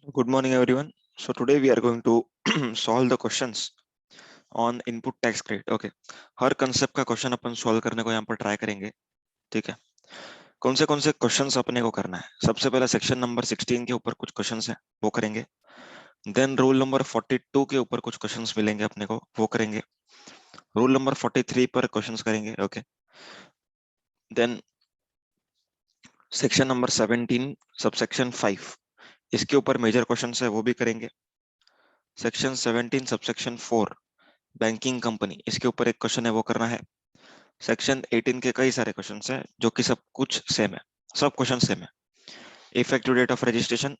Good morning, everyone. So today we are going to solve the questions on input tax credit. Okay, her concept का question अपन solve करने को यहाँ पर try करेंगे. ठीक है. कौन से questions अपने को करना है? सबसे पहले section number 16 के ऊपर कुछ questions है, वो करेंगे. Then rule number 42 के ऊपर कुछ questions मिलेंगे अपने को, वो करेंगे. Rule number 43 पर questions करेंगे. Okay. Then section number 17 subsection 5 इसके ऊपर मेजर क्वेश्चंस है, वो भी करेंगे. सेक्शन 17 सबसेक्शन 4 बैंकिंग कंपनी, इसके ऊपर एक क्वेश्चन है, वो करना है. सेक्शन 18 के कई सारे क्वेश्चंस हैं जो कि सब कुछ सेम है, सब क्वेश्चन सेम है. इफेक्टिव डेट ऑफ रजिस्ट्रेशन,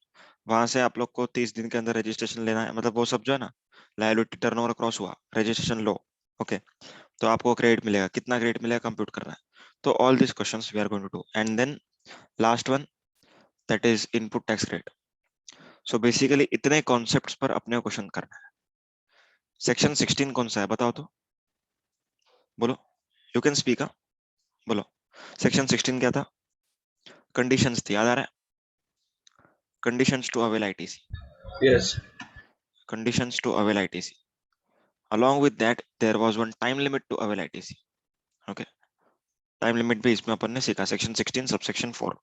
वहां से आप लोग को 30 दिन के अंदर रजिस्ट्रेशन लेना है, मतलब वो सब जो है ना, लायबिलिटी टर्नओवर क्रॉस हुआ, रजिस्ट्रेशन लो. ओके, तो आपको क्रेडिट मिलेगा, कितना क्रेडिट मिलेगा कंप्यूट करना है. तो all this questions we are going to do. And then last one, that is input tax rate. So basically इतने कॉन्सेप्ट्स पर अपने क्वेश्चन करना है. सेक्शन 16 कौन सा है बताओ तो, बोलो. You can speak. बोलो, सेक्शन 16 क्या था? कंडीशंस थी, याद आ रहा है? Conditions to avail ITC. Yes. Conditions to avail ITC. along with that there was one time limit to avail ITC. okay, time limit भी इसमें अपन ने सीखा, section 16 subsection 4.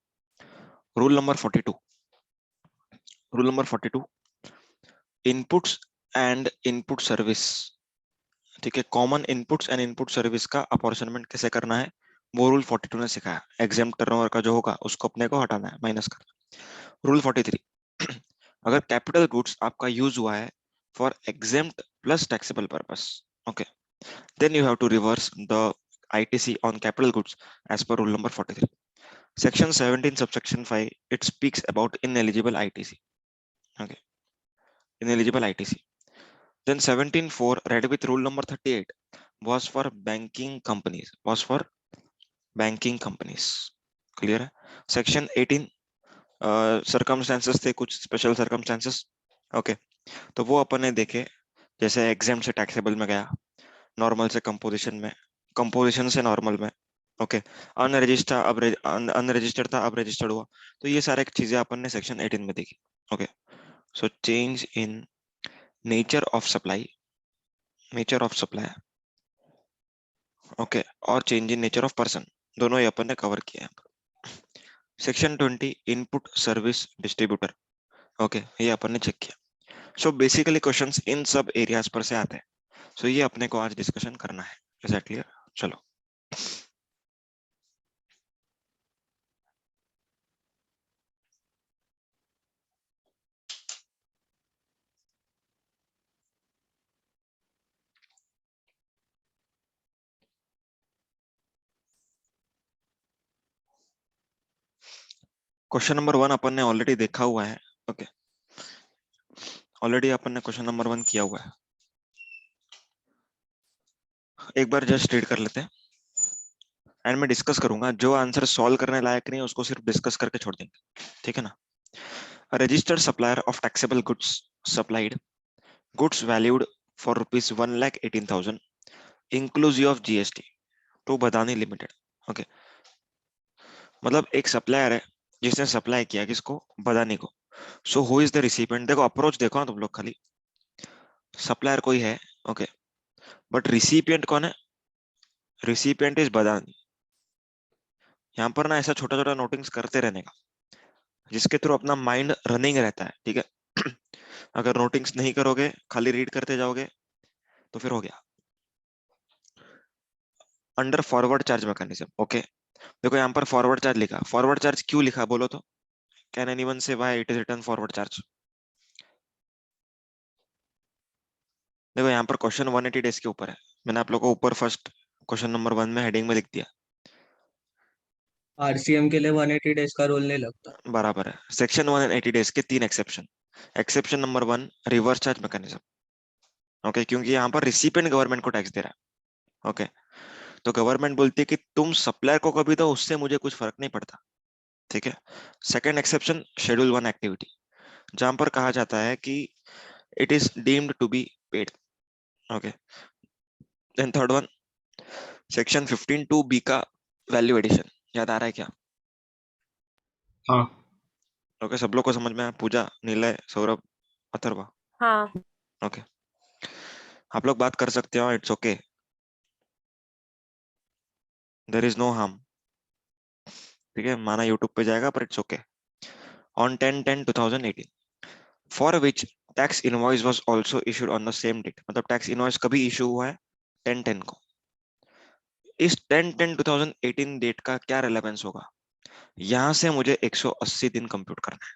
Rule number 42. Rule number 42, inputs and input service. ठीक है, common inputs and input service का अपॉर्चनमेंट कैसे करना है, वो रूल 42 ने सिखाया. एग्जाम टर्नओवर का जो होगा उसको अपने को हटाना है, माइनस करना. रूल 43, अगर कैपिटल गुड्स आपका यूज हुआ है for exempt plus taxable purpose, okay, then you have to reverse the ITC on capital goods as per rule number 43. Section 17 subsection 5, it speaks about ineligible ITC. Okay, ineligible ITC. Then 17.4 read with rule number 38 was for banking companies, was for banking companies. Clear है? Section 18 circumstances थे, कुछ special circumstances. Okay, तो वो अपन ने देखे, जैसे exempt से taxable में गया, नॉर्मल से कंपोजिशन में, कंपोजिशन से नॉर्मल में. ओके, अनरजिस्टर्ड अब अनरजिस्टर्ड था, अब रजिस्टर्ड हुआ. तो ये सारे चीजें अपन ने सेक्शन 18 में देखी. Okay, so change in nature of supply, nature of supply. Okay, और change in nature of person, दोनों ही अपन ने कवर किया है. Section 20 input service distributor. Okay, ये अपन ने चेक किया. सो बेसिकली क्वेश्चंस इन सब एरियाज पर से आते हैं. सो ये अपने को आज डिस्कशन करना है. Is that clear? चलो. क्वेश्चन नंबर 1 अपन ने ऑलरेडी देखा हुआ है. ओके, ऑलरेडी अपन ने क्वेश्चन नंबर 1 किया हुआ है. एक बार जस्ट रीड कर लेते हैं एंड मैं डिस्कस करूंगा. जो आंसर सॉल्व करने लायक नहीं है उसको सिर्फ डिस्कस करके छोड़ देंगे, ठीक है ना. Registered supplier of taxable goods supplied goods valued for rupees 1,18,000 inclusive of GST to Badani limited. Okay, मतलब एक सप्लायर है जिसने सप्लाई किया किसको? बदानी को. So who is the recipient? देखो अप्रोच देखो ना तुम लोग, खाली सप्लायर कोई है, ओके, बट रिसिपिएंट कौन है? रिसिपिएंट इज बदानी. यहाँ पर ना ऐसा छोटा छोटा नोटिंग्स करते रहने का, जिसके थ्रू अपना माइंड रनिंग रहता है, ठीक है. अगर नोटिंग्स नहीं करोगे, खाली रीड करते जाओगे, तो फिर हो गया. Under forward charge mechanism. Okay, देखो यहाँ पर फॉरवर्ड चार्ज लिखा. फॉरवर्ड चार्ज क्यों लिखा बोलो तो? Can anyone say why it is written forward charge? देखो यहाँ पर क्वेश्चन 180 डेज के ऊपर है. मैंने आप लोगों को ऊपर फर्स्ट क्वेश्चन नंबर 1 में हेडिंग में लिख दिया. आरसीएम के लिए 180 डेज का रूल नहीं लगता। बराबर है. सेक्शन 180 डेज के 3 exception. Exception number 1, reverse charge mechanism. Okay, क्योंकि यहाँ पर रिसिपिएंट गवर्नमेंट को टैक्स दे रहा है. ओके, तो गवर्नमेंट बोलती है कि तुम सप्लायर को कभी दो, उससे मुझे कुछ फर्क नहीं पड़ता, ठीक है. सेकंड एक्सेप्शन, शेड्यूल 1 एक्टिविटी, जहां पर कहा जाता है कि it is deemed to be paid. Okay, then third one, section 15(2)(b) का वैल्यू एडिशन. याद आ रहा है क्या? हाँ। ओके, सब लोग को समझ में आया? पूजा, निलय, सौरभ, अथर्वा। हाँ। ओके, आप लोग बात कर सकते हो, it's okay, there is no harm. ठीक है, माना यूट्यूब पे जाएगा पर it's okay. On 10/10/2018 for which tax invoice was also issued on the same date, मतलब टैक्स इनवॉइस कभी इशू हुआ है? 10/10 को। इस 10/10/2018 डेट का क्या रिलेवेंस होगा? यहां से मुझे 180 दिन कंप्यूट करना है।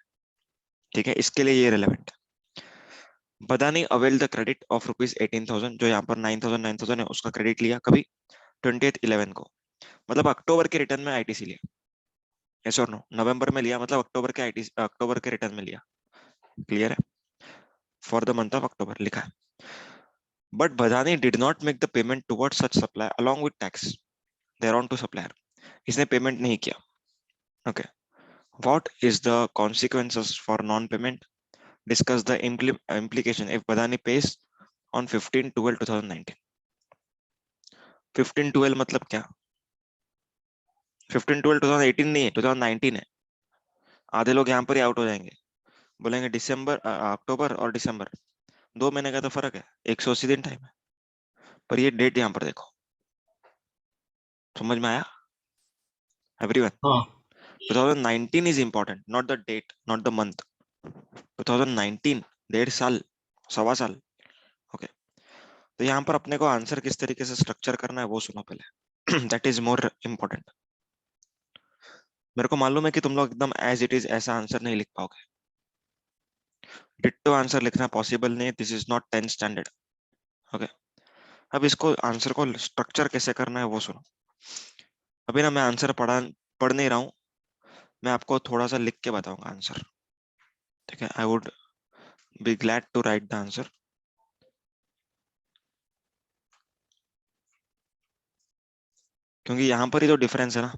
ठीक है, इसके लिए ये रिलेवेंट है। बदानी अवेल द क्रेडिट ऑफ ₹18,000, जो यहाँ पर 9,000 है, उसका क्रेडिट लिया कभी? 20th/11 को, मतलब अक्टूबर के रिटर्न में आईटीसी लिया। यस और नो? नवंबर में लिया मतलब अक्टूबर के आईटीसी, अक्टूबर के रिटर्न में लिया। क्लियर है? For the month of October लिखा है। But Badani did not make the payment towards such supply along with tax thereon to supplier. इसने पेमेंट नहीं किया। Okay, what is the consequences for non payment? Discuss the implication if Badani pays on 15/12/2019। 15/12 मतलब क्या? 15/12/2018 नहीं है, 2019 है। आधे लोग यहाँ पर ही आउट हो जाएंगे, बोलेंगे दिसंबर, अक्टूबर और दिसंबर 2 महीने का तो फर्क है, 180 दिन टाइम है। पर ये डेट यहाँ पर देखो, समझ में आया एवरीवन? हाँ 2019 is important, not the date, not the month. 2019, 1.5 साल, 1.25 साल। ओके, तो यहाँ पर अपने को आंसर किस तरीके से स्ट्रक्चर करना है वो सुनो पहले। That is more important. मेरे को मालूम है कि तुम लोग एकदम एज इट इज ऐसा आंसर नहीं लिख पाओगे, डिट्टो आंसर लिखना पॉसिबल नहीं है, this is not 10th standard. Okay, अब इसको आंसर को स्ट्रक्चर कैसे करना है वो सुनो। अभी ना मैं आंसर पढ़ नहीं रहा हूँ, मैं आपको थोड़ा सा लिख के बताऊंगा आंसर। ठीक है, I would be glad to write the answer. क्योंकि यहाँ पर ही तो डिफरेंस है ना,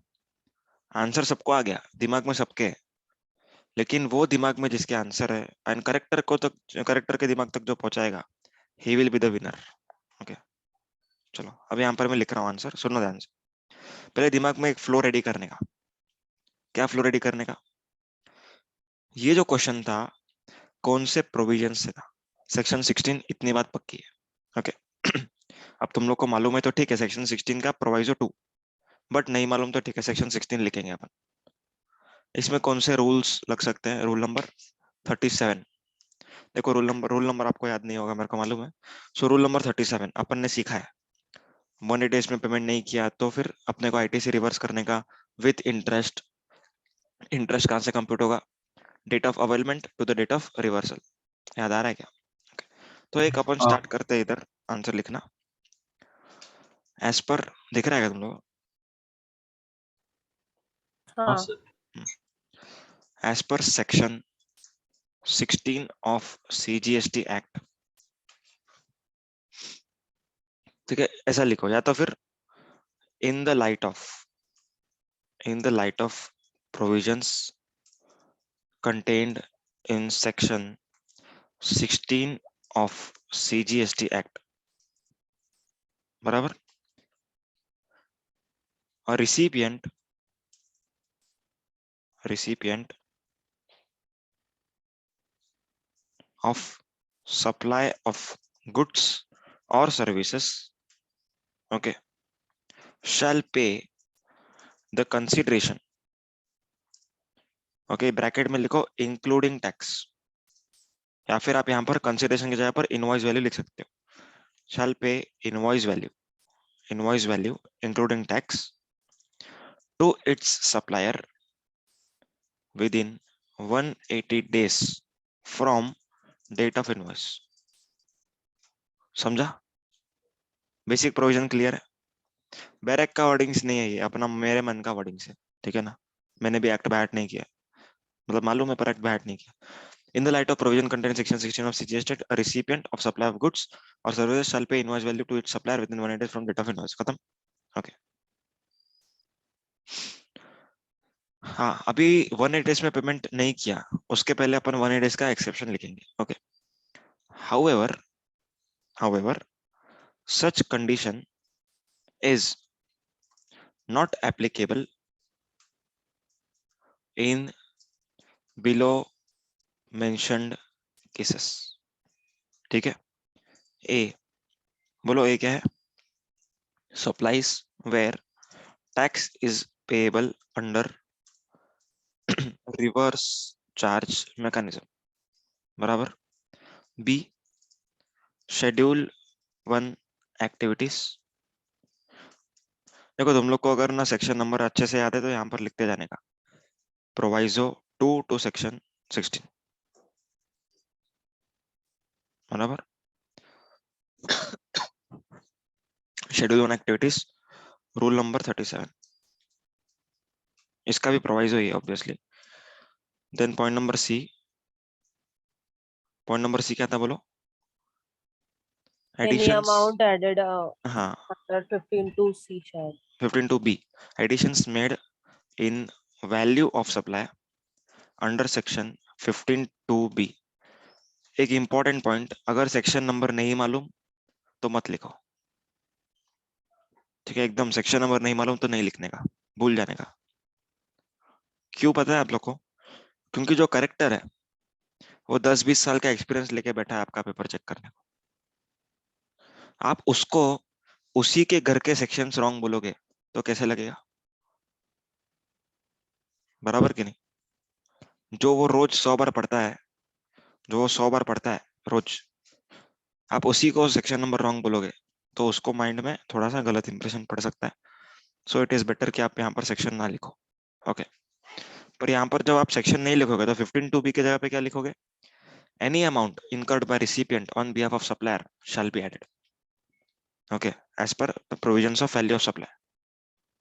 आंसर सबको आ गया, दिमाग में सबके है, लेकिन वो दिमाग में जिसके आंसर है एंड करेक्टर को तक, करेक्टर के दिमाग तक जो पहुंचाएगा, he will be the winner. Okay, चलो अब यहाँ पर मैं लिख रहा हूँ आंसर, सुनो ध्यान से। पहले दिमाग में एक फ्लो रेडी करने का। क्या फ्लो रेडी करने का? ये जो क्वेश्चन था कौन से प्रोविजन से था? सेक्शन 16, इतनी बात पक्की है। ओके, अब तुम लोग को मालूम है तो ठीक है, सेक्शन 16 का प्रोवाइजो 2, बट नहीं मालूम तो ठीक है, सेक्शन 16 लिखेंगे अपन। इसमें कौन से रूल्स लग सकते हैं? Rule number 37। देखो रूल नंबर आपको याद नहीं होगा, मेरे को मालूम है। सो रूल नंबर 37 अपन ने सीखा है, 180 डेज में पेमेंट नहीं किया तो फिर अपने को आईटीसी रिवर्स करने का विथ इंटरेस्ट। इंटरेस्ट कहाँ से कंप्यूट होगा? Date of availment to the date of reversal. याद आ रहा है क्या? Okay. तो एक अपन हाँ स्टार्ट करते हैं, इधर आंसर लिखना एज पर, दिख रहा है क्या तुम लोग? हाँ हाँ। Sir as per section 16 of CGST act. ठीक है, ऐसा लिखो, या तो फिर in the light of, in the light of provisions contained in section 16 of CGST act, बराबर। और recipient of supply of goods or services, okay, shall pay the consideration, okay, bracket में लिखो इंक्लूडिंग टैक्स, या फिर आप यहाँ पर consideration की जगह पर इनवॉइस वैल्यू लिख सकते हो। Shall pay invoice value, invoice value including tax to its supplier within 180 days from date of invoice. समझा? बेसिक प्रोविजन क्लियर है? बैरक का वर्डिंग्स नहीं है ये, अपना मेरे मन का वर्डिंग्स है। ठीक है ना, मैंने भी एक्ट बैट नहीं किया, मतलब मालूम है पर एक्ट बैट नहीं किया। In the light of provision contained in section 16 of CGST, a recipient of supply of goods or services shall pay invoice value to its supplier within 180 days from date of invoice। खत्म? Okay, हाँ, अभी 180 days में payment नहीं किया, उसके पहले अपन 180 days का एक्सेप्शन लिखेंगे। Okay, however, however, such condition is not applicable in below mentioned cases. ठीक है, ए, बोलो ए क्या है? Supplies where tax is payable under reverse charge mechanism, बराबर। B, schedule 1 activities. देखो तुम लोग को अगर ना सेक्शन नंबर अच्छे से याद है तो यहाँ पर लिखते जाने का, प्रोवाइजो 2 to सेक्शन 16, बराबर। शेड्यूल 1 एक्टिविटीज, रूल नंबर 37, इसका भी प्रोवाइजो ही है obviously. Then point number C क्या था बोलो? Any एडिशंस, amount added हाँ, under 15 to C शायद। 15 to B, additions made in value of supply under section 15 to B। एक इंपॉर्टेंट पॉइंट, अगर सेक्शन नंबर नहीं मालूम तो मत लिखो, ठीक है? एकदम सेक्शन नंबर नहीं मालूम तो नहीं लिखने का, भूल जाने का। क्यों पता है आप लोग को? क्योंकि जो करेक्टर है वो 10-20 साल का एक्सपीरियंस लेके बैठा है आपका पेपर चेक करने को। आप उसको उसी के घर के सेक्शंस रॉन्ग बोलोगे तो कैसे लगेगा? बराबर कि नहीं? जो वो रोज 100 बार पढ़ता है, जो वो 100 बार पढ़ता है रोज, आप उसी को सेक्शन नंबर रॉन्ग बोलोगे तो उसको माइंड में थोड़ा सा गलत इंप्रेशन पड़ सकता है। सो इट इज बेटर कि आप यहाँ पर सेक्शन ना लिखो, ओके। पर यहाँ पर जब आप सेक्शन नहीं लिखोगे तो 15 टू बी की जगह पे क्या लिखोगे? Any amount incurred by recipient on behalf of supplier shall be added, okay, as per the provisions of value of supply.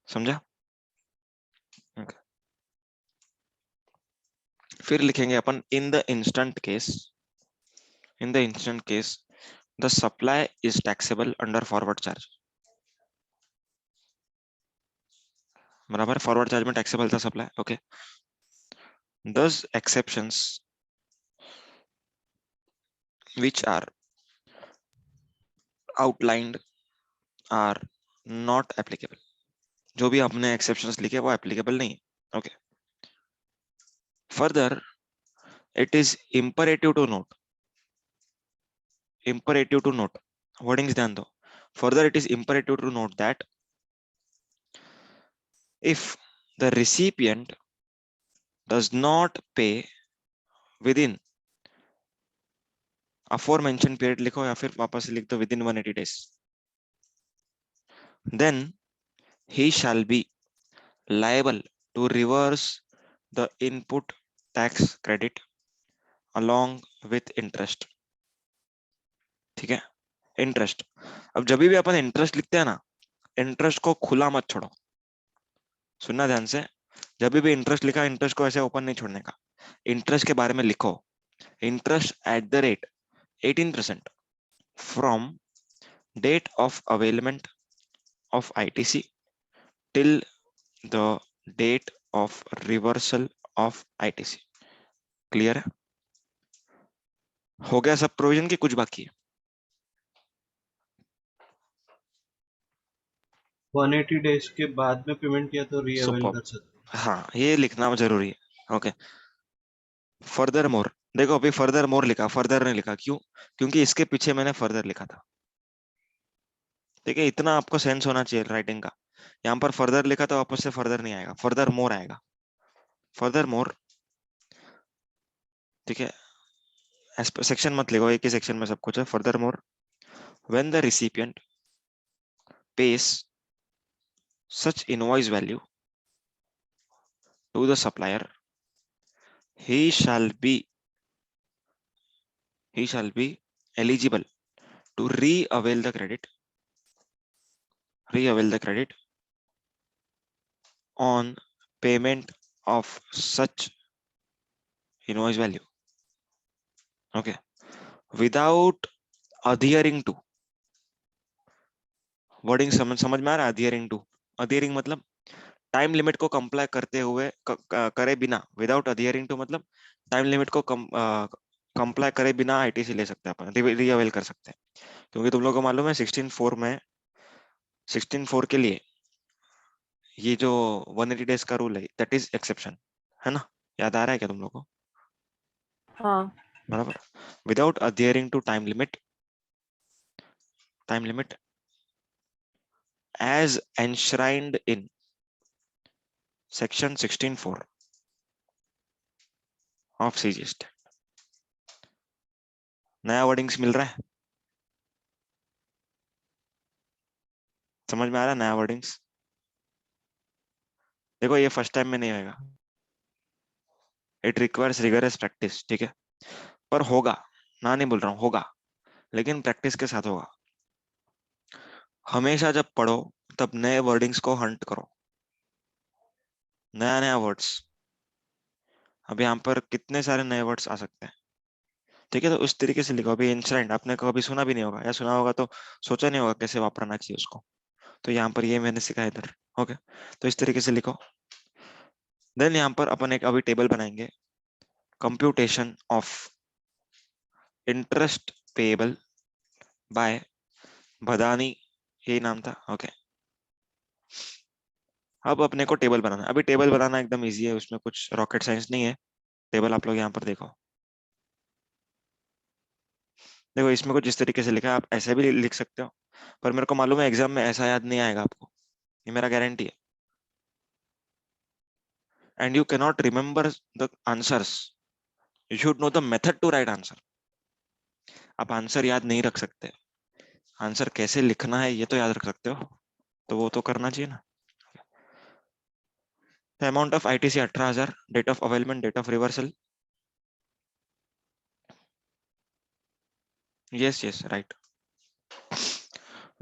समझा? okay. फिर लिखेंगे अपन in the instant case, in the instant case the supply is taxable under forward charge, बराबर। Forward charge में taxable था supply, okay. Thus exceptions which are outlined are not applicable। जो भी आपने exceptions लिखे वो applicable नहीं है, okay। Further, it is imperative to note, imperative to note, wordings ध्यान दो। Further, it is imperative to note that if the recipient does not pay within aforementioned period, लिखो या फिर वापस लिख दो within 180 days, then he shall be liable to reverse the input tax credit along with interest। ठीक है, interest. अब जब भी अपन इंटरेस्ट लिखते हैं ना, इंटरेस्ट को खुला मत छोड़ो, सुनना ध्यान से। जब भी इंटरेस्ट लिखा, इंटरेस्ट को ऐसे ओपन नहीं छोड़ने का, इंटरेस्ट के बारे में लिखो, interest at the rate 18% from date of availment of ITC till the date of reversal of ITC. Clear है? हो गया सब प्रोविजन की, कुछ बाकी है? 180 डेज के बाद में पेमेंट किया तो रीअवेल सुपर, कर सकते हाँ ये लिखना जरूरी है, ओके। फर्दर मोर, देखो अभी फर्दर मोर लिखा, फर्दर नहीं लिखा, क्यों? क्योंकि इसके पीछे मैंने फर्दर लिखा था, ठीक है? इतना आपको सेंस होना चाहिए राइटिंग का। यहाँ पर फर्दर लिखा तो वापस से फर्दर नहीं आएगा, फर्दर मोर आएगा, फर्दर मोर, ठीक है? सेक्शन मत लिखो, एक ही सेक्शन में सब कुछ है। Furthermore, when the recipient pays such invoice value to the supplier, he shall be he shall be eligible to re-avail the credit on payment of such invoice value, okay, without adhering to, wording समझ में आ रहा है? adhering to, adhering मतलब time limit को comply करते हुए करे बिना, विदाउट adhering to मतलब टाइम लिमिट को कंप्लाई करे बिना आईटीसी ले सकते हैं अपन, रीअवेल कर सकते हैं। क्योंकि तुम लोगों को मालूम है 16(4) में, 16(4) के लिए ये जो 180 डेज का रूल है, दैट इज एक्सेप्शन, है ना? याद आ रहा है क्या तुम लोग को? हाँ बराबर, without adhering to time limit as enshrined in section 16(4) of CGST। नया वर्डिंग्स मिल रहा है, समझ में आ रहा है नया वर्डिंग्स। देखो ये फर्स्ट टाइम में नहीं होगा, इट रिक्वायर्स रिगरस प्रैक्टिस, ठीक है, पर होगा, ना नहीं बोल रहा हूँ, होगा, लेकिन प्रैक्टिस के साथ होगा। हमेशा जब पढ़ो तब नए वर्डिंग्स को हंट करो, नया नया वर्ड्स। अब यहाँ पर कितने सारे नए वर्ड्स आ सकते हैं, ठीक है, तो उस तरीके से लिखो। अभी इंसिडेंट आपने कभी सुना भी नहीं होगा, या सुना होगा तो सोचा नहीं होगा कैसे वापरना चाहिए उसको, तो यहाँ पर ये मैंने सिखाया इधर। ओके, तो इस तरीके से लिखो। देन यहाँ पर अपन एक अभी टेबल बनाएंगे, computation of interest payable by Bhadani, यही नाम था। ओके, अब अपने को टेबल बनाना है। अभी टेबल बनाना एकदम इजी है, उसमें कुछ रॉकेट साइंस नहीं है। टेबल आप लोग यहाँ पर देखो, देखो इसमें कुछ इस तरीके से लिखा है, आप ऐसे भी लिख सकते हो, पर मेरे को मालूम है एग्जाम में ऐसा याद नहीं आएगा आपको, ये मेरा गारंटी है। And you cannot remember the answers, you should know the method to write answer. आप आंसर याद नहीं रख सकते, आंसर कैसे लिखना है ये तो याद रख सकते हो, तो वो तो करना चाहिए ना। The amount of ITC 18,000, date of availment, date of reversal, yes yes right,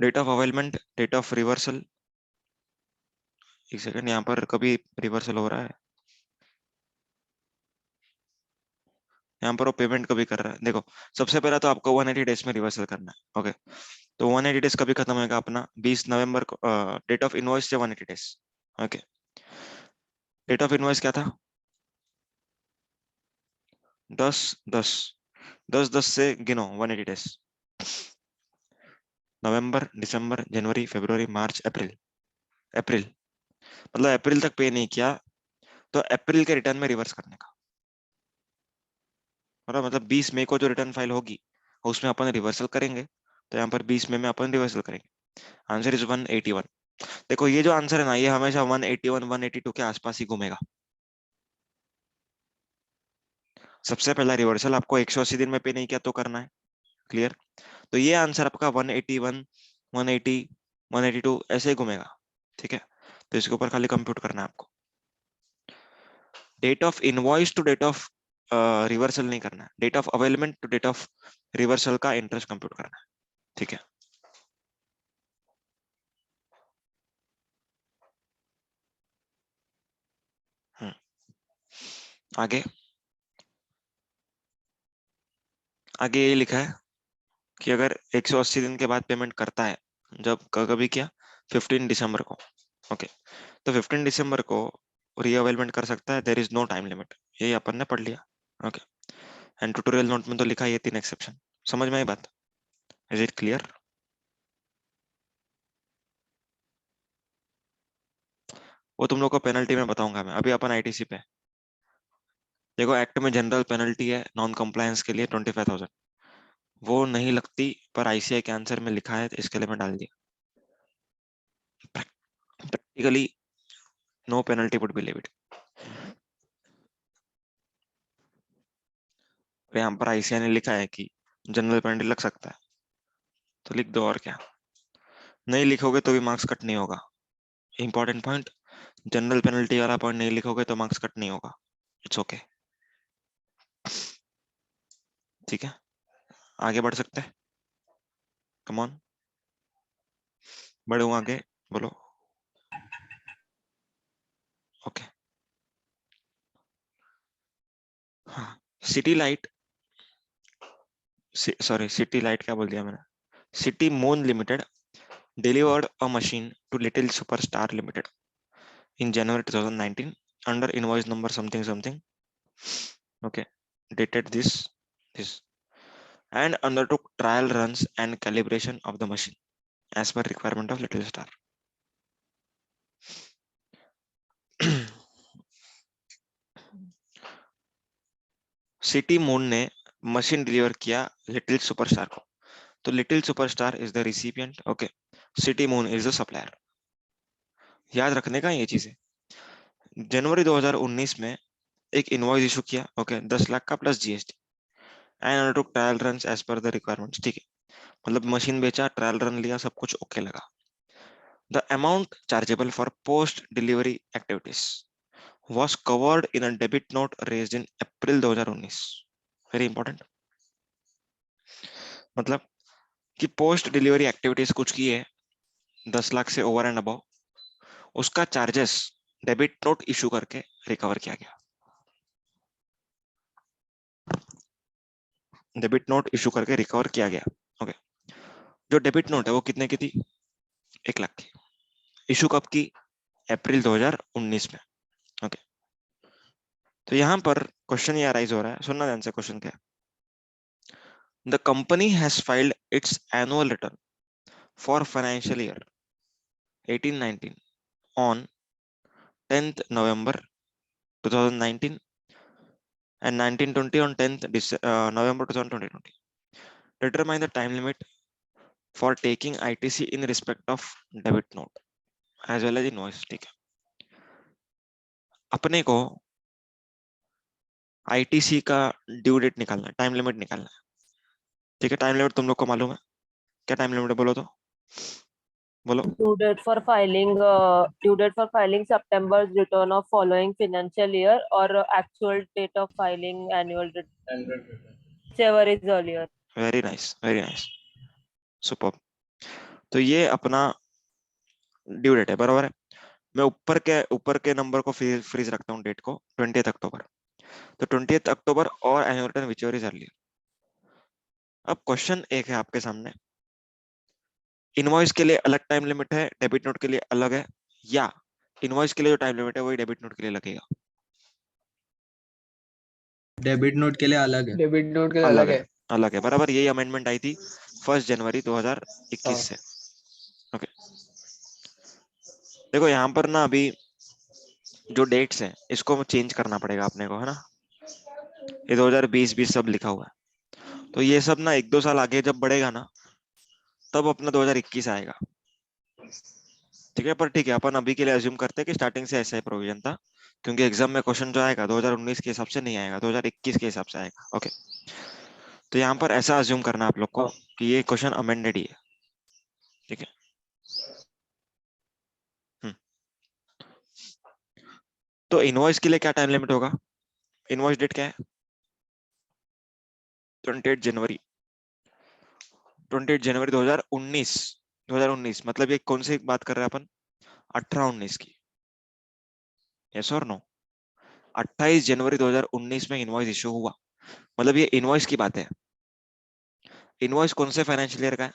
date of availment, date of reversal. एक सेकंड, यहाँ पर कभी रिवर्सल हो रहा है, यहाँ पर वो पेमेंट कभी कर रहा है। देखो सबसे पहला तो आपको 180 डेज में रिवर्सल करना है। ओके, तो 180 डेज कभी खत्म होगा अपना 20 नवंबर को, डेट ऑफ इनवॉइस से 180 days. Okay, date of invoice क्या था, 10/10, 10/10 से गिनो 180 डेज, नवंबर, दिसंबर, जनवरी, फरवरी, मार्च, अप्रैल। अप्रैल मतलब अप्रैल तक पे नहीं किया, तो अप्रैल के रिटर्न में रिवर्स करने का, और मतलब 20 मई को जो रिटर्न फाइल होगी उसमें अपन रिवर्सल करेंगे, तो यहाँ पर 20 मई में अपन रिवर्सल करेंगे। Answer is 181। देखो ये जो आंसर है ना, ये हमेशा 181 182 के आसपास ही घूमेगा। सबसे पहला रिवर्सल आपको 180 दिन में पे नहीं किया तो करना है, क्लियर। तो ये आंसर आपका 181 180 182 ऐसे ही घूमेगा, ठीक है। तो इसके ऊपर खाली कंप्यूट करना है आपको, date of invoice to date of reversal नहीं करना है, date of availment to date of reversal का इंटरेस्ट कंप्यूट करना है, ठीक है। हम्म, आगे आगे ये लिखा है कि अगर 180 दिन के बाद पेमेंट करता है, जब कभी क्या, 15 दिसंबर को। ओके, तो 15 दिसंबर को रीअवेलमेंट कर सकता है, there is no time limit, यही अपन ने पढ़ लिया। ओके, एंड ट्यूटोरियल नोट में तो लिखा है ये 3 एक्सेप्शन। समझ में आई बात, इज इट क्लियर। वो तुम लोग को पेनल्टी में बताऊंगा मैं, अभी अपन आईटीसी पे। देखो एक्ट में जनरल पेनल्टी है नॉन कंप्लायंस के लिए 25,000, वो नहीं लगती, पर आईसीआई के आंसर में लिखा है तो इसके लिए मैं डाल दिया। Practically no penalty would be levied, यहाँ पर आईसीआई ने लिखा है कि जनरल पेनल्टी लग सकता है, तो लिख दो, और क्या। नहीं लिखोगे तो भी मार्क्स कट नहीं होगा, इंपॉर्टेंट पॉइंट, जनरल पेनल्टी वाला पॉइंट नहीं लिखोगे तो मार्क्स कट नहीं होगा, इट्स ओके, ठीक है। आगे बढ़ सकते हैं, कम ऑन, बढ़ो आगे, बोलो। ओके, हाँ, city light, sorry city light क्या बोल दिया मैंने, city moon limited delivered a machine to Little Superstar Limited in January 2019 under invoice number something something. Okay, dated this and undertook trial runs and calibration of the machine as per requirement of Little Star. City moon ने machine deliver किया little superstar को, तो little superstar is the recipient, okay, city moon is the supplier. याद रखने का ये चीज है। जनवरी 2019 में एक इनवॉइस इशू किया, ओके, 10 लाख का plus GST, and undertook trial runs as per the requirements, ठीक है, मतलब मशीन बेचा, ट्रायल रन लिया, सब कुछ ओके लगा। The amount chargeable for post delivery activities was covered in a debit note raised in April 2019। Very important, मतलब कि पोस्ट डिलीवरी एक्टिविटीज कुछ की है 10 लाख से ओवर एंड अबव, उसका चार्जेस डेबिट नोट इशू करके रिकवर किया गया। डेबिट नोट इशू करके रिकवर किया गया, ओके। जो डेबिट नोट है वो कितने की थी? 1 लाख की। इशू कब की? अप्रैल 2019 में, ओके। तो यहां पर क्वेश्चन ये अराइज हो रहा है, सुनना ध्यान से क्वेश्चन क्या है। The company has filed it's annual return for financial year 18-19 on 10th November 2019 and 19-20 on 10th November 2020. Determine the time limit for taking ITC in respect of debit note as well as invoice, ठीक है। अपने को ITC का due date निकालना है, time limit निकालना है, ठीक है। टाइम लिमिट तुम लोग को मालूम है क्या? टाइम लिमिट बोलो तो बोलो। Due date for filing September's return of following financial year or actual date of filing annual return, Standard return. whichever is earlier. Very nice, very nice, super. तो ये अपना ड्यू डेट है, बराबर है। मैं ऊपर के नंबर को फ्रीज रखता हूँ, डेट को 20th अक्टूबर, तो 20th अक्टूबर और annual return whichever is earlier. अब क्वेश्चन एक है आपके सामने, इनवॉइस के लिए अलग टाइम लिमिट है, डेबिट नोट के लिए अलग है, या इनवॉइस के लिए जो टाइम लिमिट है वही डेबिट नोट के लिए लगेगा? डेबिट नोट के लिए अलग है। डेबिट नोट के अलग अलग है, है। अलग है, बराबर। यही अमेंडमेंट आई थी 1 जनवरी 2021 से, ओके। देखो यहाँ पर ना अभी जो डेट्स हैं इसको चेंज करना पड़ेगा अपने को, है ना। ये 2020 सब लिखा हुआ है, तो ये सब ना 1-2 साल आगे जब बढ़ेगा ना तब अपना 2021 आएगा, ठीक है। पर ठीक है, अपन अभी के लिए अज्यूम करते हैं कि स्टार्टिंग से ऐसा ही प्रोविजन था, क्योंकि एग्जाम में क्वेश्चन जो आएगा 2019 के हिसाब से नहीं आएगा, 2021 के हिसाब से आएगा, ओके। तो यहाँ पर ऐसा अज्यूम करना आप लोग को कि ये क्वेश्चन अमेंडेड ही है, ठीक है। तो इनवॉइस के लिए क्या टाइम लिमिट होगा? इनवॉइस डेट क्या है? 28 जनवरी 2019। 2019 मतलब ये कौन सी बात कर रहे हैं अपन? 18-19 की, यस और नो? 28 जनवरी 2019 में इनवॉइस इशू हुआ, मतलब ये इनवॉइस की बात है। इनवॉइस कौन से फाइनेंशियल ईयर का है?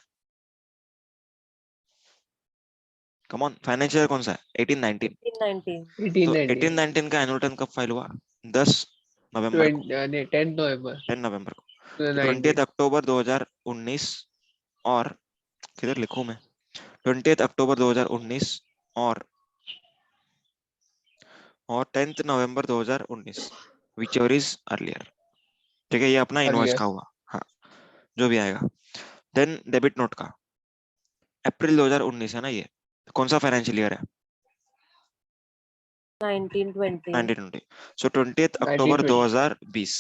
कम ऑन, फाइनेंशियल ईयर कौन सा है? 18-19। 18-19. तो 18-19 18-19 का एनुअल रिटर्न कब फाइल हुआ? 10 नवंबर को, 10 नवंबर 10 नवंबर को। 20 2019। अक्टूबर 2019 और किधर लिखूं मैं? 20 अक्टूबर 2019 और 10 नवंबर 2019, विच एवर इज अर्लियर, ठीक है। ये अपना इनवॉइस अर्लियर का हुआ, हाँ, जो भी आएगा। देन डेबिट नोट का अप्रैल 2019 है ना, ये कौन सा फाइनेंशियल ईयर है? 1920. 1920। सो 20 अक्टूबर 1920 2020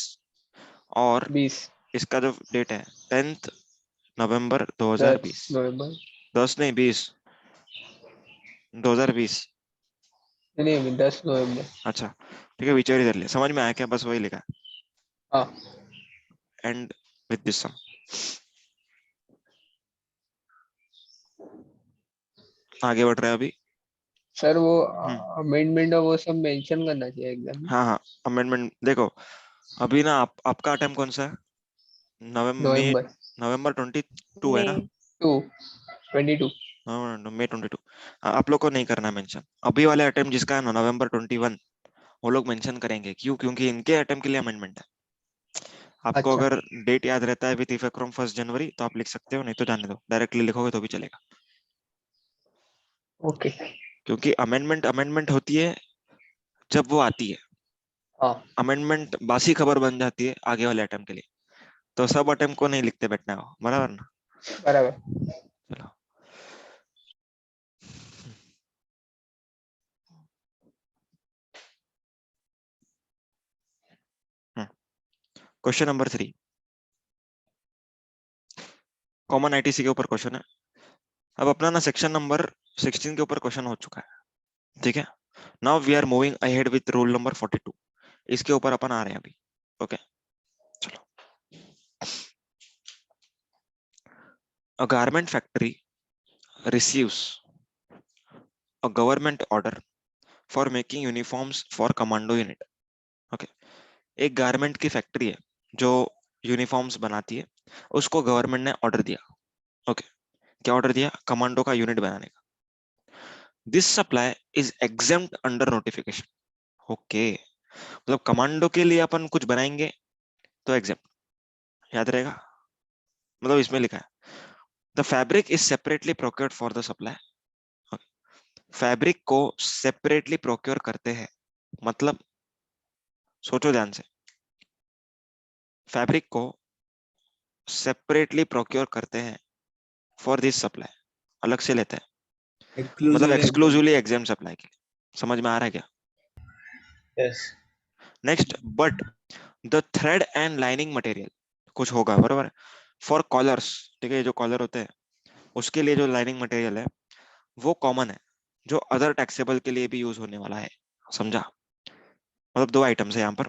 और 20 इसका जो डेट है 10 नवंबर 10 2020। नवंबर 10 नहीं 20, 2020। नहीं 10 नवंबर। अच्छा ठीक है, विचेवर इधर ले, समझ में आया क्या? बस वही लिखा है, हाँ एंड विद दिस सम। आगे बढ़ रहे हैं अभी। सर, वो अमेंडमेंट और वो सब मेंशन करना चाहिए एग्जाम में। हाँ हाँ, अमेंडमेंट देखो, अभी ना आपका अटेम्प्ट कौन सा है? नवंबर नवंबर 22 है ना? May. 22। मई 22। आप लोग को नहीं करना मेंशन। अभी वाले अटेम्प्ट जिसका है ना नवंबर 21, वो लोग मेंशन करेंगे। क्यों? क्योंकि इनके अटेम्प्ट के लिए अमेंडमेंट है। आपको अच्छा अगर डेट याद रहता है विद इफेक्ट फ्रॉम 1 जनवरी तो आप लिख सकते हो, नहीं तो जाने दो, डायरेक्टली लिखोगे तो भी चलेगा। ओके। क्योंकि अमेंडमेंट होती है जब वो आती है, हाँ अमेंडमेंट बासी खबर बन जाती है आगे वाले अटेम्प्ट के लिए, तो सब अटेम्प्ट को नहीं लिखते बैठना है, बराबर ना? बराबर। चलो क्वेश्चन नंबर 3, कॉमन आईटीसी के ऊपर क्वेश्चन है। अब अपना ना सेक्शन नंबर 16 के ऊपर क्वेश्चन हो चुका है, ठीक है। Now we are moving ahead with rule number 42, इसके ऊपर अपन आ रहे हैं अभी, ओके। चलो, अ garment factory receives a government order for making uniforms for commando unit, okay. एक गारमेंट की फैक्ट्री है जो यूनिफॉर्म्स बनाती है, उसको गवर्नमेंट ने ऑर्डर दिया, ओके। क्या ऑर्डर दिया? कमांडो का यूनिट बनाने का। This supply is exempt under notification, okay. मतलब कमांडो के लिए अपन कुछ बनाएंगे तो एग्जेम्प्ट, याद रहेगा। मतलब इसमें लिखा है the fabric is separately procured for the supply, fabric को सेपरेटली प्रोक्योर करते हैं, मतलब सोचो ध्यान से, फैब्रिक को सेपरेटली प्रोक्योर करते हैं फॉर दिस सप्लाई, अलग से लेते हैं, मतलब एक्सक्लूसिवली एग्जाम सप्लाई के लिए। समझ में आ रहा है क्या? Yes next, but the thread and lining material कुछ होगा, बराबर। फॉर कॉलर्स, ठीक है, जो कॉलर होते हैं उसके लिए जो लाइनिंग मटेरियल है वो कॉमन है, जो अदर टैक्सेबल के लिए भी यूज होने वाला है, समझा? मतलब दो आइटम्स है यहाँ पर,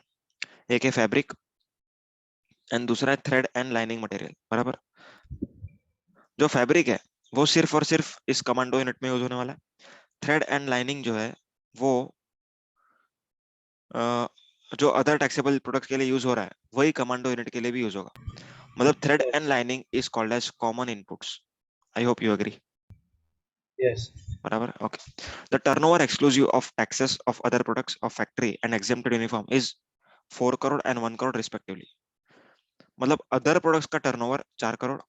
एक है फैब्रिक एंड दूसरा है थ्रेड एंड लाइनिंग मटेरियल, बराबर। जो फैब्रिक है वो सिर्फ और सिर्फ इस कमांडो यूनिट में यूज होने वाला है, थ्रेड एंड लाइनिंग जो है वो जो अदर टैक्सेबल प्रोडक्ट के लिए यूज हो रहा है वही कमांडो यूनिट के लिए भी यूज होगा, मतलब thread and lining is called as common inputs. I hope you agree, yes बराबर, okay. The turnover exclusive of taxes of other products of factory and exempted uniform is 4 crore and 1 crore respectively, मतलब other products का turnover 4 crore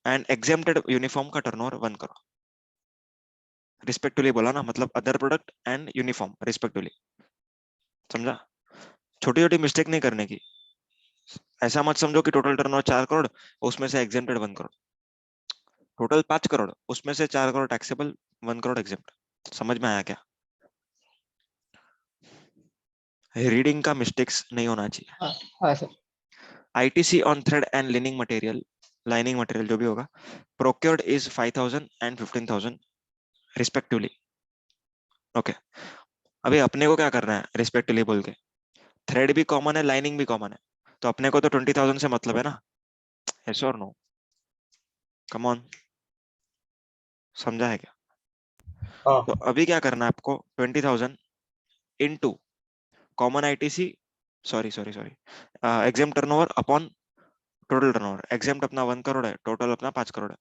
and exempted uniform का turnover 1 crore respectively बोला ना, मतलब other product and uniform respectively, समझा? छोटी छोटी मिस्टेक नहीं करने की, ऐसा मत समझो कि टोटल टर्नओवर 4 करोड़ उसमें से एग्जेम्प्टेड 1 करोड़, टोटल 5 करोड़ उसमें से 4 करोड़ टैक्सेबल, 1 करोड़ एग्जेम्प्ट। समझ में आया क्या? रीडिंग का मिस्टेक्स नहीं होना चाहिए। हाँ हाँ sir. ITC on thread and leaning material, lining material जो भी होगा, procured is 5,000 and 15,000 respectively, okay. अभी अपने को क्या करना है रिस्पेक्टिवली बोल के, थ्रेड भी कॉमन है लाइनिंग भी कॉमन है, तो अपने को तो 20,000 से मतलब है ना, यस और नो? कम ऑन, समझा है क्या? हाँ तो अभी क्या करना है आपको, 20,000 into common ITC, sorry sorry sorry, exam turnover upon total turnover. Exam अपना 1 करोड़ है, टोटल अपना 5 करोड़ है,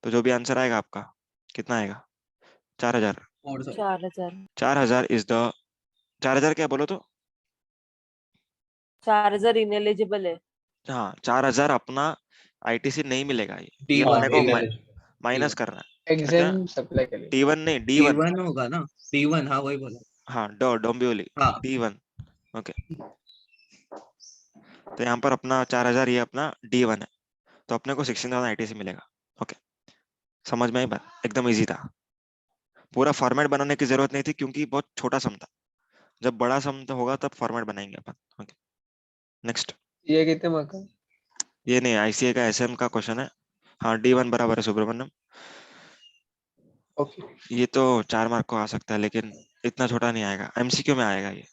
तो जो भी आंसर आएगा आपका कितना आएगा? 4,000। 4,000। 4,000 इज द 4,000 क्या बोलो तो? 4,000 इनएलिजिबल है। हाँ, 4,000 अपना आईटीसी नहीं मिलेगा, ये हाँ अपने को इनएलिजिबल माइनस करना है। क्या क्या? एग्जाम सप्लाई के लिए। T1 नहीं, D1, T1 होगा ना, T1, हाँ वही बोला। हाँ डोंबिवली हाँ D1, ओके। तो यहाँ पर अपना 4,000 ये अपना D1 है, तो अपने को 16,000 आईटीसी मिलेगा, ओके। समझ में आई बात? एकदम इजी था, पूरा फॉर्मेट बनाने की जरूरत नहीं थी क्योंकि बहुत छोटा सम था, जब बड़ा सम तो होगा तब फॉर्मेट बनाएंगे अपन, ओके। नेक्स्ट, ये कितने मार्क का? ये नहीं, आईसीए का एसएम का क्वेश्चन है, हाँ D1 बराबर है सुब्रमण्यम। ओके। ये तो 4 मार्क को आ सकता है लेकिन इतना छोटा नहीं आएगा, एमसीक्यू में आएगा ये,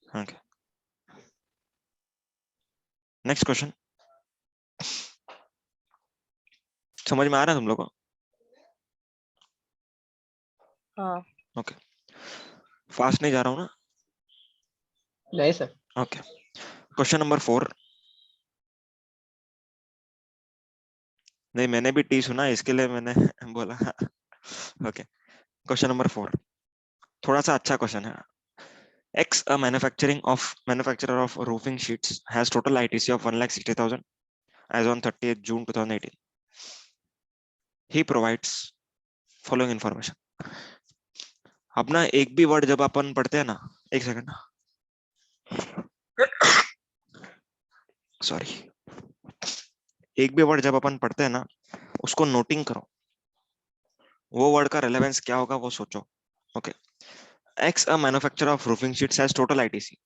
ओके। नेक्स्ट क्वेश्चन, समझ में आ रहा है तुम लोग को? हाँ। ओके, फास्ट नहीं जा रहा हूँ ना? नहीं सर। ओके, क्वेश्चन नंबर 4, नहीं मैंने भी टी सुना इसके लिए मैंने बोला, ओके। क्वेश्चन नंबर 4 थोड़ा सा अच्छा क्वेश्चन है। X, a manufacturer of roofing sheets, has total ITC of 1,60,000 as on 30th June 2018. He provides following information. अब ना एक भी वर्ड जब अपन पढ़ते हैं ना, एक सेकंड ना, सॉरी, एक भी वर्ड जब अपन पढ़ते हैं ना उसको नोटिंग करो, वो वर्ड का रेलेवेंस क्या होगा वो सोचो। Okay, x a manufacturer of roofing sheets has total ITC,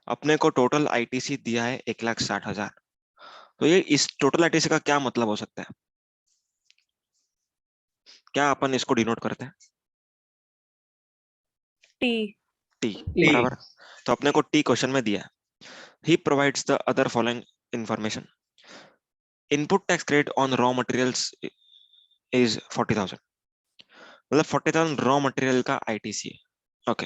अपने को टोटल आईटीसी दिया है 1,60,000। तो ये इस टोटल आईटीसी का क्या मतलब हो सकता है, क्या अपन इसको डिनोट करते हैं? टी। T, T. बराबर। तो अपने को टी क्वेश्चन में दिया है, he provides the other following information, input tax credit on raw materials is 40,000, मतलब 40,000 रॉ मटेरियल का आईटीसी है। ओके,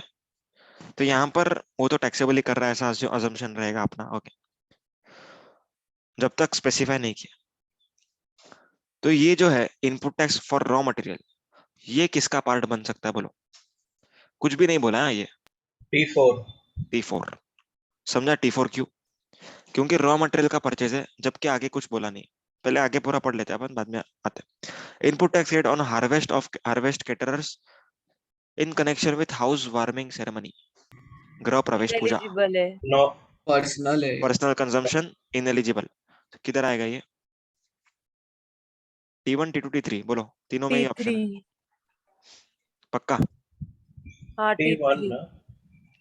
तो यहाँ पर वो तो टैक्सेबल ही कर रहा है, ऐसा जो अजम्पशन रहेगा अपना। ओके, जब तक स्पेसिफाई नहीं किया। तो ये जो है input tax for raw material, ये किसका पार्ट बन सकता है बोलो? कुछ भी नहीं बोला है ये। T4 T4, समझा? T4 क्यों? क्योंकि रॉ मटेरियल का परचेज है, जबकि आगे कुछ बोला नहीं। पहले आगे पूरा पढ़ लेते हैं अपन, बाद में आते हैं। Input tax rate on harvest caterers in connection with house warming ceremony, गृह प्रवेश पूजा, एलिजिबल है। no पर्सनल है। Personal consumption ineligible. किधर आएगा ये? T1 T2 T3 बोलो, तीनों में ही ऑप्शन T3। है। पक्का? हाँ T1 T3। ना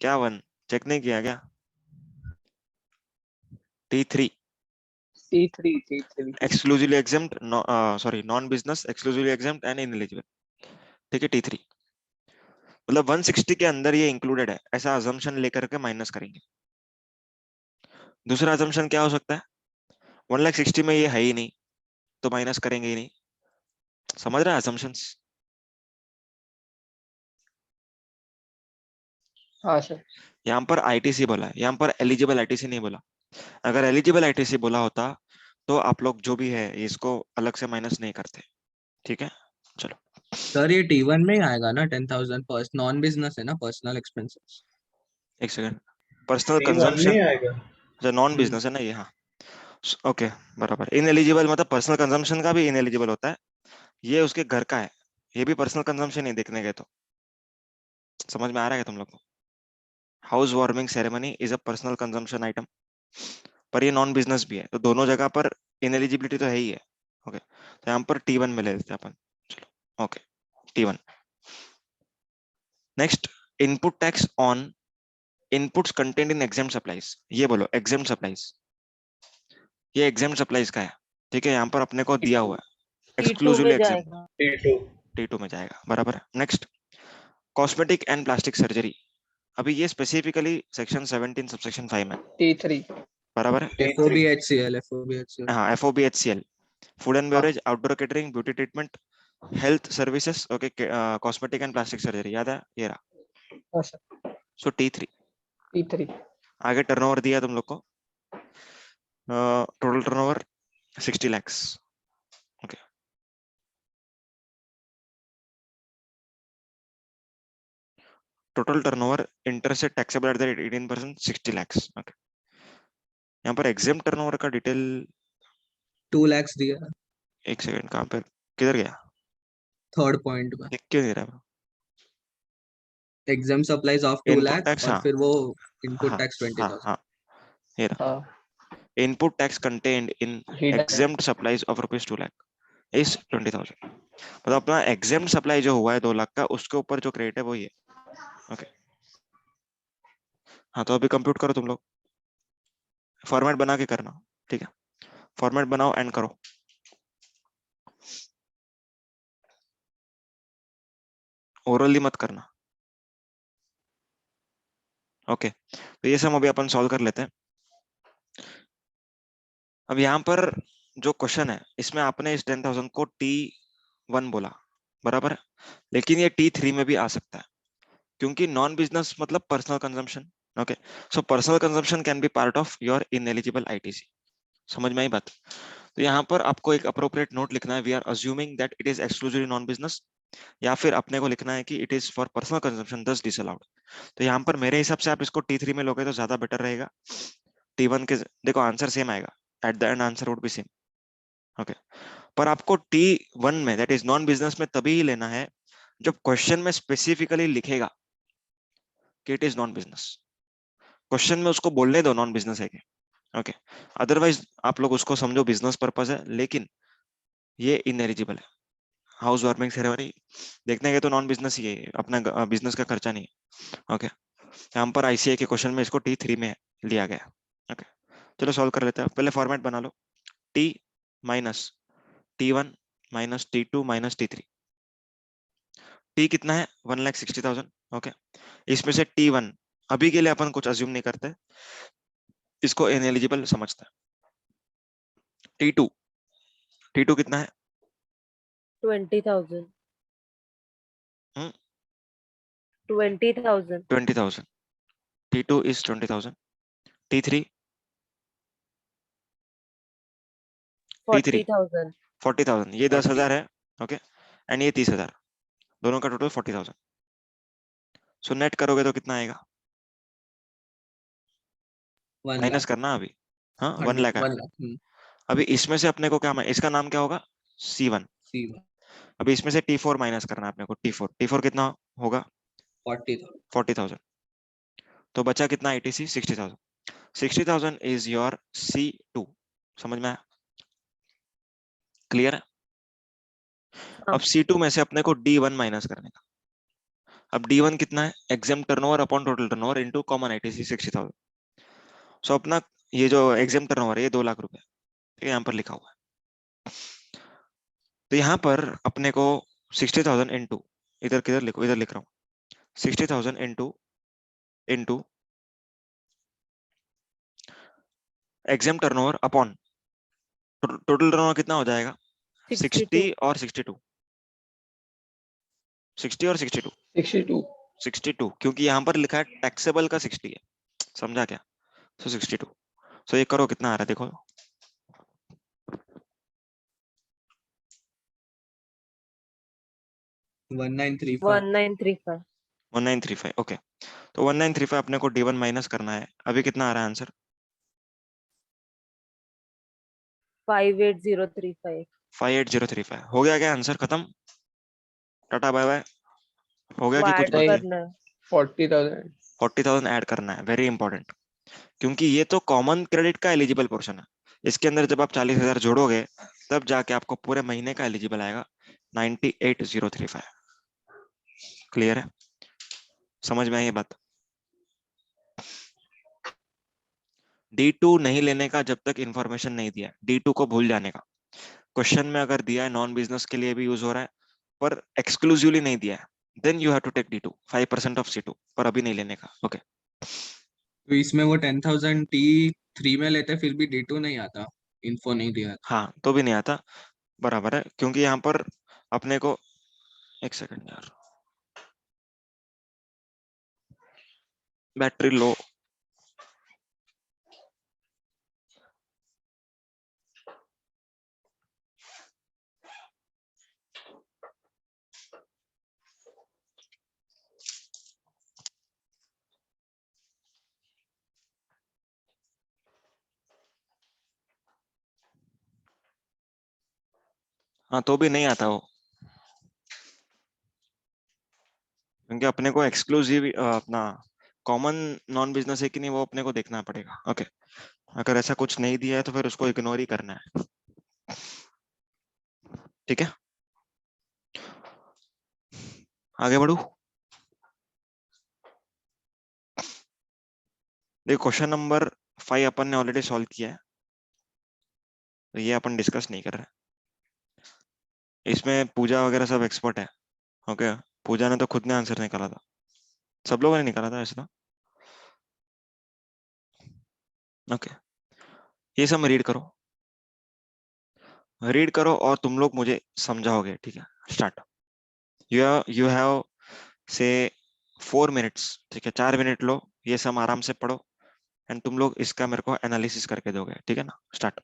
क्या वन चेक नहीं किया क्या? T3 T3 exclusively exempt, sorry non business exclusively exempt and ineligible. ठीक है, T3 मतलब 160 के अंदर ये इंक्लूडेड है, ऐसा अजम्पशन लेकर के माइनस करेंगे। दूसरा अजम्पशन क्या हो सकता है? 1,60,000 में ये है ही नहीं, तो माइनस करेंगे ही नहीं। समझ रहे हैं assumptions? हाँ सर। यहाँ पर आईटीसी बोला है, यहाँ पर एलिजिबल आईटीसी नहीं बोला। अगर एलिजिबल आईटीसी बोला होता तो आप लोग जो भी है इसको अलग से माइनस नहीं करते। ठीक है, चलो। सर ये T1 में ही आएगा ना 10,000 पर्स नॉन बिजनेस है ना पर्सनल एक्सपेंसेस। एक सेकंड, पर्सनल T1 कंजम्पशन नहीं आएगा। जो नॉन बिजनेस है ना ये, हाँ ओके बराबर। इनएलिजिबल मतलब पर्सनल कंजम्पशन का भी इनएलिजिबल होता है, ये उसके घर का है, ये भी पर्सनल कंजम्पशन ही देखने गए तो। समझ में आ रहा है तुम लोग को? House warming ceremony is a personal consumption item, पर ये नॉन बिजनेस भी है, तो दोनों जगह पर इनएलिजिबिलिटी तो है ही है। ओके, तो यहाँ पर T1 में ले लेते हैं अपन। चलो okay, T1। Next, input tax on inputs content in exam supplies, ये बोलो एग्जाम सप्लाईज, ये एग्जाम सप्लाईज का है। ठीक है, यहाँ पर अपने को दिया हुआ है T2 एक्सक्लूसिवली में एग्जाम, जाएगा। T2 T2 में जाएगा, बराबर है। Next, cosmetic and plastic surgery, अभी ये स्पेसिफिकली सेक्शन 17 सबसेक्शन 5 में, T3 बराबर है। T3 FOBHCL हाँ, FOBHCL, food and beverage, outdoor catering, beauty treatment, health services, okay, cosmetic and plastic surgery, याद है ये रहा। हाँ सर। सो T3। T3 आगे टर्नओवर दिया तुम लोग को, total turnover 60 lakhs। Okay, total turnover inter से taxable at the rate 18%, 60 lakhs। Okay, यहाँ पर एग्जाम टर्नओवर का डिटेल 2 lakhs दिया एक सेकंड, कहाँ पे किधर गया? थर्ड पॉइंट में। लिख क्यों नहीं रहा? Exam supplies of 2 input lakhs tax, और हाँ फिर वो इनपुट हाँ टैक्स हाँ 20,000। हाँ, ये रहा। हाँ input tax contained in hidden है। exempt supplies of ₹2 lakh is 20,000, मतलब अपना exempt सप्लाई जो हुआ है 2 लाख का, उसके ऊपर जो क्रेडिट है वो ये। ओके, हाँ तो अभी कंप्यूट करो तुम लोग, फॉर्मेट बना के करना। ठीक है, फॉर्मेट बनाओ एंड करो। ओरली मत करना। ओके, तो ये सब अभी अपन सॉल्व कर लेते हैं। अब यहाँ पर जो क्वेश्चन है इसमें आपने इस 10,000 को T1 बोला, बराबर है, लेकिन ये T3 में भी आ सकता है, क्योंकि नॉन बिजनेस मतलब personal consumption. Okay, so personal consumption can be part of your ineligible ITC. समझ में आई बात? तो यहाँ पर आपको एक अप्रोप्रिएट नोट लिखना है, we are assuming that it is exclusively non business, या फिर अपने को लिखना है कि it is for personal consumption thus disallowed. तो यहाँ पर मेरे हिसाब से आप इसको T3 में लोगे तो ज्यादा बेटर रहेगा। T1 के देखो आंसर सेम आएगा, at the end answer would be same. Okay, पर आपको T1 में दैट इज नॉन बिजनेस में तभी ही लेना है जब क्वेश्चन में स्पेसिफिकली लिखेगा कि it is non business. Question में उसको बोलने दो नॉन बिजनेस है क्या, ओके। अदरवाइज आप लोग उसको समझो बिजनेस पर्पस है, लेकिन ये इनएलिजिबल है। हाउस वार्मिंग सेरेमनी देखने के तो नॉन बिजनेस ही है, अपना बिजनेस का खर्चा नहीं है, ओके। यहाँ पर आईसीआई के क्वेश्चन में इसको T3 में लिया गया, ओके। चलो सॉल्व कर लेते हैं। पहले फॉर्मेट बना लो, T minus T1 minus T2 minus T3। T कितना है 1,60,000, ओके। इसमें से T1 अभी के लिए अपन कुछ अज्यूम नहीं करते, इसको इनएलिजिबल समझते हैं। T2 T2 कितना है 20,000. हम्म 20,000. 20,000। T2 is 20,000। T3 T3 40,000. 40,000। ये 40. 10,000 है, ओके। एंड ये 30,000, दोनों का टोटल 40,000। सो नेट करोगे तो कितना आएगा, 1 माइनस lakh. करना अभी, हाँ 1 100, लाख है। 1 lakh. अभी इसमें से अपने को क्या, इसका नाम क्या होगा C1। C1. अभी इसमें से T4 माइनस करना है अपने को, T4 कितना होगा 40,000. 40,000। तो बचा कितना ITC 60,000। 60,000 is your C2। समझ में आया, क्लियर है। हाँ. अब C2 में से अपने को D1 माइनस करने का। अब D1 कितना है, exam turnover upon total turnover into common ITC 60,000। सो अपना ये जो एग्जाम टर्नओवर है ये 2 लाख रुपए, ये यहाँ पर लिखा हुआ है। तो यहाँ पर अपने को 60,000 इंटू, इधर किधर लिखो, इधर लिख रहा हूँ, 60,000 into exam turnover upon total turnover कितना हो जाएगा 60 और 62, 60 और 62, 62. 62, क्योंकि यहाँ पर लिखा है टैक्सेबल का 60 है, समझा क्या। सो 62। सो ये करो कितना आ रहा है देखो, 1935. 1935. 1935, ओके। तो 1935 अपने को D1 माइनस करना है। अभी कितना आ रहा है आंसर 58035. 58035। हो गया क्या आंसर, खत्म, टाटा बाय बाय। हो गया वो कि कुछ ऐड बाकी है, करना है. 40,000. 40,000 ऐड करना है, वेरी इंपॉर्टेंट। क्योंकि ये तो कॉमन क्रेडिट का एलिजिबल पोर्शन है, इसके अंदर जब आप 40,000 जोड़ोगे तब जाके आपको पूरे महीने का एलिजिबल आएगा 98,035। क्लियर है, समझ में आई ये बात। D2 नहीं लेने का जब तक इंफॉर्मेशन नहीं दिया, D2 को भूल जाने का। क्वेश्चन में अगर दिया है नॉन बिजनेस के लिए भी यूज हो रहा है, पर एक्सक्लूसिवली नहीं दिया है, then you have to take D2 5% of C2, पर अभी नहीं लेने का, ओके। तो इसमें वो 10,000 T3 में लेते फिर भी D2 नहीं आता, इन्फो नहीं दिया। हाँ तो भी नहीं आता, बराबर है, क्योंकि यहाँ पर अपने को, एक सेकंड यार, बैटरी लो, हाँ तो भी नहीं आता वो, क्योंकि अपने को एक्सक्लूसिव अपना कॉमन नॉन बिजनेस है कि नहीं वो अपने को देखना पड़ेगा, ओके। अगर ऐसा कुछ नहीं दिया है तो फिर उसको इग्नोर ही करना है, ठीक है। आगे बढ़ू, देखो क्वेश्चन नंबर 5 अपन ने ऑलरेडी सॉल्व किया है, तो ये अपन डिस्कस नहीं कर रहे। इसमें पूजा वगैरह सब एक्सपर्ट है, ओके। पूजा ने तो खुद ने आंसर निकाला था, सब लोगों ने निकाला था ऐसा, ओके। ये सब रीड करो, रीड करो और तुम लोग मुझे समझाओगे, ठीक है। स्टार्ट। यू हैव से 4 मिनट्स, ठीक है, 4 मिनट लो, ये सब आराम से पढ़ो, एंड तुम लोग इसका मेरे को एनालिसिस करके दोगे, ठीक है ना। स्टार्ट।